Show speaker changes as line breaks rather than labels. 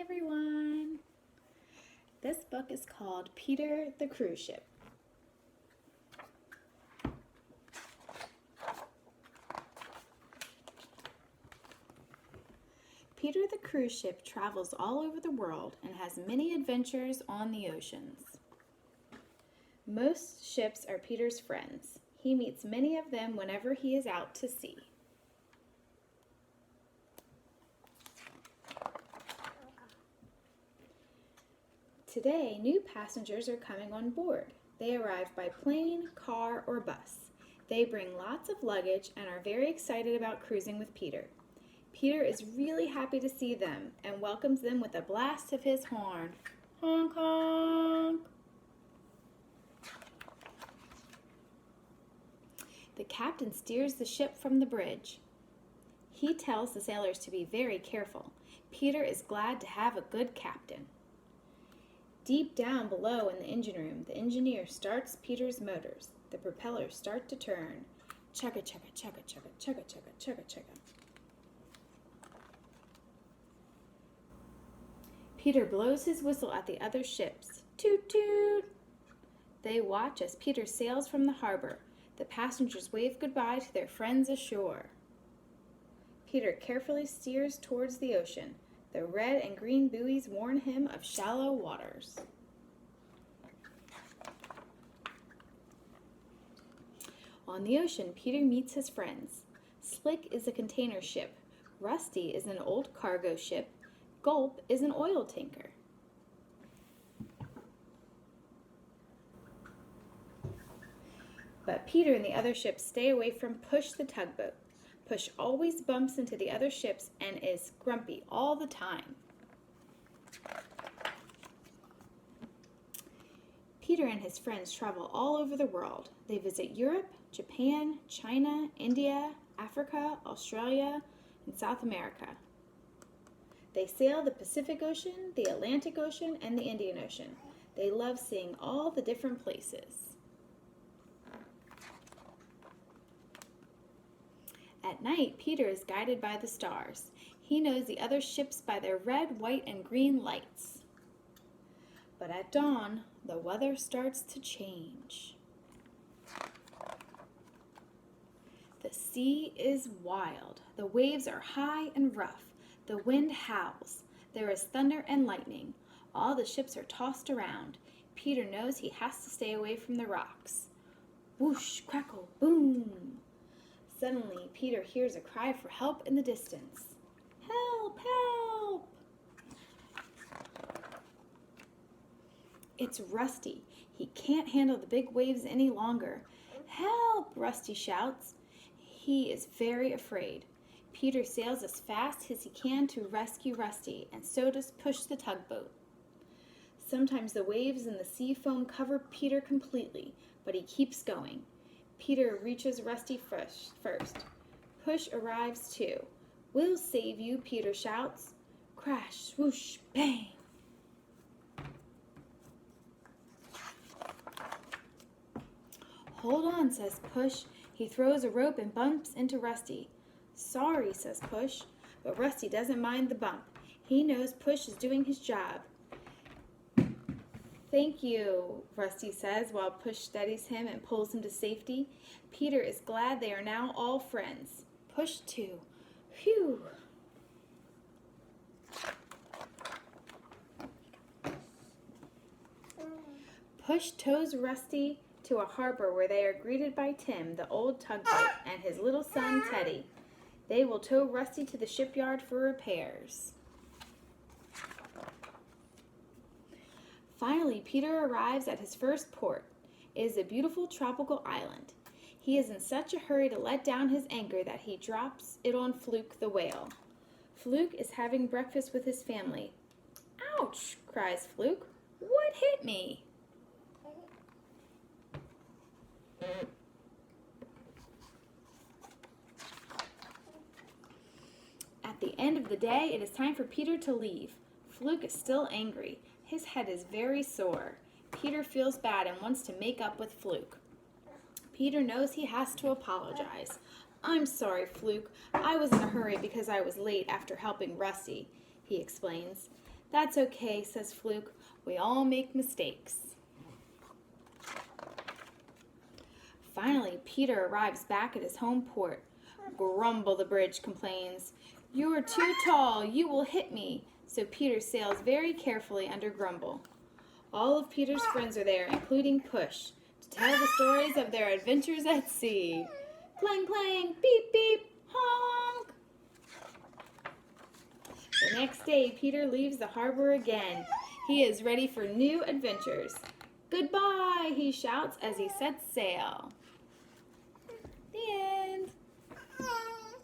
everyone! This book is called Peter the Cruise Ship. Peter the Cruise Ship travels all over the world and has many adventures on the oceans. Most ships are Peter's friends. He meets many of them whenever he is out to sea. Today, new passengers are coming on board. They arrive by plane, car, or bus. They bring lots of luggage and are very excited about cruising with Peter. Peter is really happy to see them and welcomes them with a blast of his horn. Honk, honk! The captain steers the ship from the bridge. He tells the sailors to be very careful. Peter is glad to have a good captain. Deep down below in the engine room, the engineer starts Peter's motors. The propellers start to turn. Chugga, chugga, chugga, chugga, chugga, chugga, chugga, chugga. Peter blows his whistle at the other ships. Toot, toot! They watch as Peter sails from the harbor. The passengers wave goodbye to their friends ashore. Peter carefully steers towards the ocean. The red and green buoys warn him of shallow waters. On the ocean, Peter meets his friends. Slick is a container ship. Rusty is an old cargo ship. Gulp is an oil tanker. But Peter and the other ships stay away from Push the tugboat. Push always bumps into the other ships and is grumpy all the time. Peter and his friends travel all over the world. They visit Europe, Japan, China, India, Africa, Australia, and South America. They sail the Pacific Ocean, the Atlantic Ocean, and the Indian Ocean. They love seeing all the different places. At night, Peter is guided by the stars. He knows the other ships by their red, white, and green lights. But at dawn, the weather starts to change. The sea is wild. The waves are high and rough. The wind howls. There is thunder and lightning. All the ships are tossed around. Peter knows he has to stay away from the rocks. Whoosh, crackle, boom! Suddenly, Peter hears a cry for help in the distance. Help! Help! It's Rusty. He can't handle the big waves any longer. Help! Rusty shouts. He is very afraid. Peter sails as fast as he can to rescue Rusty, and so does Push the tugboat. Sometimes the waves and the sea foam cover Peter completely, but he keeps going. Peter reaches Rusty first. Push arrives too. We'll save you, Peter shouts. Crash, swoosh, bang! Hold on, says Push. He throws a rope and bumps into Rusty. Sorry, says Push, but Rusty doesn't mind the bump. He knows Push is doing his job. Thank you, Rusty says while Push steadies him and pulls him to safety. Peter is glad they are now all friends. Push too. Phew! Push tows Rusty to a harbor where they are greeted by Tim, the old tugboat, and his little son, Teddy. They will tow Rusty to the shipyard for repairs. Finally, Peter arrives at his first port. It is a beautiful tropical island. He is in such a hurry to let down his anchor that he drops it on Fluke the whale. Fluke is having breakfast with his family. Ouch, cries Fluke. What hit me? At the end of the day, it is time for Peter to leave. Fluke is still angry. His head is very sore. Peter feels bad and wants to make up with Fluke. Peter knows he has to apologize. I'm sorry, Fluke. I was in a hurry because I was late after helping Rusty, he explains. That's okay, says Fluke. We all make mistakes. Finally, Peter arrives back at his home port. Grumble, the bridge complains. You're too tall. You will hit me. So Peter sails very carefully under Grumble. All of Peter's friends are there, including Push, to tell the stories of their adventures at sea. Clang, clang, beep, beep, honk. The next day, Peter leaves the harbor again. He is ready for new adventures. Goodbye, he shouts as he sets sail.